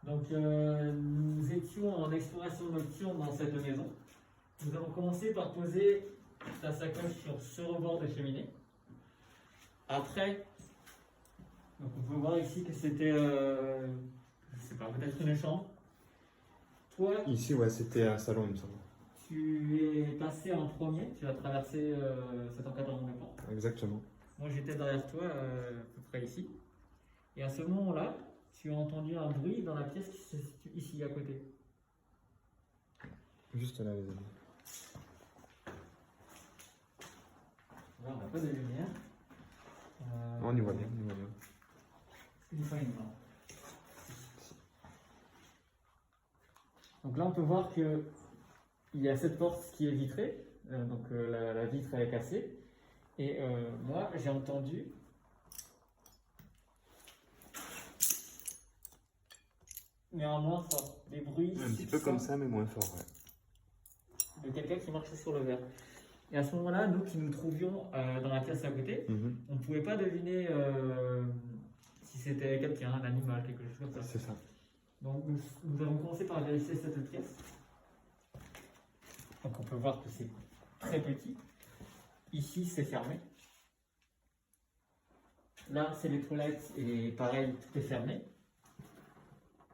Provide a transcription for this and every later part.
Donc, nous étions en exploration nocturne dans cette maison. Nous avons commencé par poser ta sacoche sur ce rebord de cheminée. Après, donc on peut voir ici que c'était, je sais pas, peut-être une chambre. Toi, Ici, ouais, c'était un salon, il me semble. tu es passé en premier, tu as traversé cet encadrement de porte. Exactement. Moi, j'étais derrière toi, à peu près ici. Et à ce moment-là, tu as entendu un bruit dans la pièce qui se situe ici, à côté. Juste là, les amis. Là, on n'a pas de lumière. On y voit bien, on y voit bien. Une fois une main. Donc là, on peut voir que il y a cette porte qui est vitrée. Donc la vitre elle est cassée. Et moi, j'ai entendu néanmoins fort des bruits Un petit peu comme ça, mais moins fort, ouais. de quelqu'un qui marchait sur le verre. Et à ce moment-là, nous qui nous trouvions dans la pièce à côté, on ne pouvait pas deviner si c'était quelqu'un, un animal, quelque chose comme ça. C'est ça. Donc nous avons commencé par vérifier cette pièce. Donc on peut voir que c'est très petit. Ici c'est fermé. Là c'est les toilettes et pareil tout est fermé.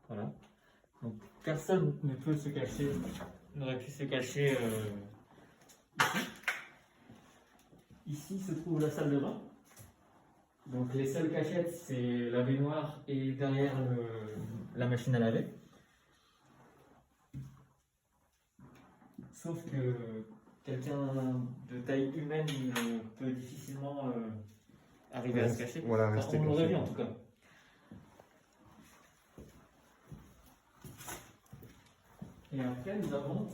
Voilà. Donc personne ne peut se cacher, n'aurait pu se cacher ici. Ici se trouve la salle de bain. Donc les seules cachettes, c'est la baignoire et derrière la machine à laver. Sauf que quelqu'un de taille humaine peut difficilement arriver à se cacher. Voilà, rester on l'aurait caché. vu en tout cas. Et après, nous avons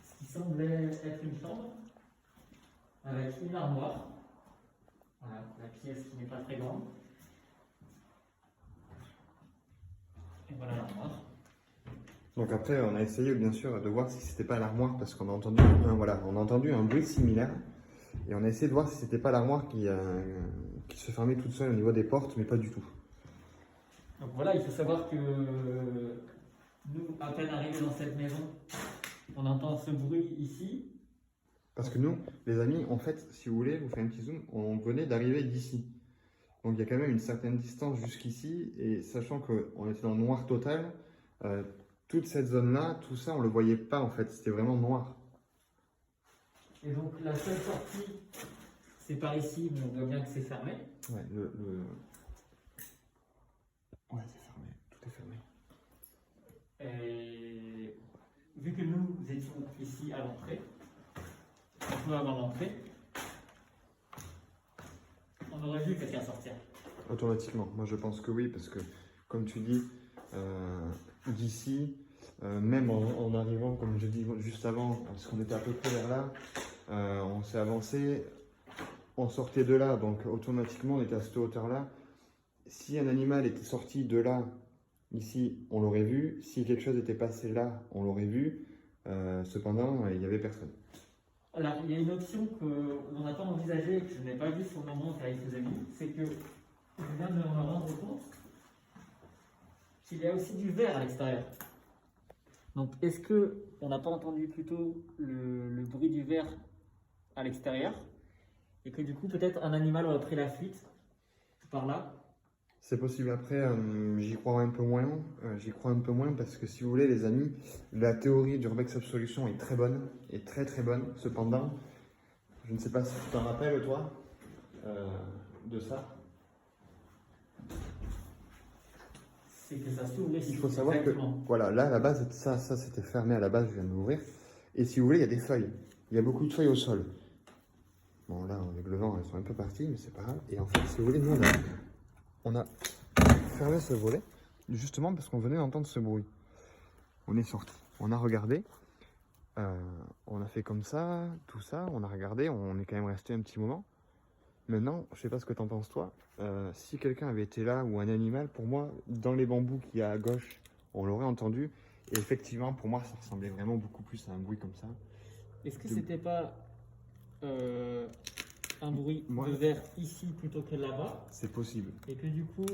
ce qui semblait être une chambre avec une armoire. Voilà, la pièce qui n'est pas très grande. Et voilà l'armoire. Donc après, on a essayé bien sûr de voir si c'était pas l'armoire parce qu'on a entendu on a entendu un bruit similaire et on a essayé de voir si c'était pas l'armoire qui se fermait toute seule au niveau des portes, mais pas du tout. Donc voilà, il faut savoir que nous, à peine arrivés dans cette maison, on entend ce bruit ici. Parce que nous, les amis, en fait, si vous voulez, vous faites un petit zoom, on venait d'arriver d'ici. Donc il y a quand même une certaine distance jusqu'ici et sachant qu'on était dans le noir total, toute cette zone-là, tout ça, on le voyait pas en fait, c'était vraiment noir. Et donc la seule sortie, c'est par ici, mais on voit bien que c'est fermé. Ouais, ouais, c'est fermé, tout est fermé. Et vu que nous étions ici à l'entrée, un peu avant l'entrée, on aurait vu quelqu'un sortir. Automatiquement, moi je pense que oui, parce que comme tu dis, d'ici, même en arrivant, comme je dis juste avant, parce qu'on était à peu près vers là, on s'est avancé, on sortait de là, donc automatiquement on était à cette hauteur-là. Si un animal était sorti de là, ici, on l'aurait vu. Si quelque chose était passé là, on l'aurait vu. Cependant, il n'y avait personne. Alors, il y a une option qu'on n'a pas envisagée et que je n'ai pas vue sur le moment car il faisait nuit, c'est que je viens de me rendre compte qu'il y a aussi du verre à l'extérieur. Donc, est-ce qu'on n'a pas entendu plutôt le bruit du verre à l'extérieur et que du coup, peut-être un animal aurait pris la fuite par là? C'est possible. Après, j'y crois un peu moins. J'y crois un peu moins parce que si vous voulez, les amis, la théorie d'Urbex Absolution est très bonne, est très très bonne. Cependant, je ne sais pas si tu t'en rappelles toi de ça. C'est que ça s'ouvre ici. Il faut savoir exactement. que, voilà, là à la base, ça c'était fermé à la base, je viens de l'ouvrir. Et si vous voulez, il y a des feuilles. Il y a beaucoup de feuilles au sol. Bon, là, avec le vent, elles sont un peu parties, mais c'est pas grave. Et en fait, si vous voulez, nous, on a fermé ce volet, justement parce qu'on venait d'entendre ce bruit. On est sorti, on a regardé, on a fait comme ça, tout ça, on a regardé, on est quand même resté un petit moment. Maintenant, je sais pas ce que t'en penses toi, si quelqu'un avait été là ou un animal, pour moi, dans les bambous qu'il y a à gauche, on l'aurait entendu. Et effectivement, pour moi, ça ressemblait vraiment beaucoup plus à un bruit comme ça. Est-ce que c'était pas un bruit de verre ici plutôt que là-bas? C'est possible. Et que du coup,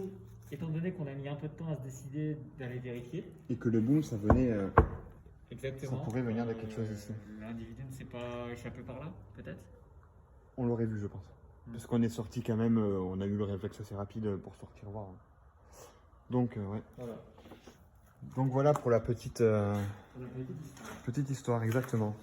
étant donné qu'on a mis un peu de temps à se décider d'aller vérifier. Et que le boom, ça venait. Exactement. Ça pourrait venir de quelque chose ici. L'individu ne s'est pas échappé par là, peut-être? On l'aurait vu, je pense. Parce qu'on est sorti quand même, on a eu le réflexe assez rapide pour sortir voir. Donc, ouais. Voilà. Donc voilà pour la petite On a pas été discret. histoire, exactement.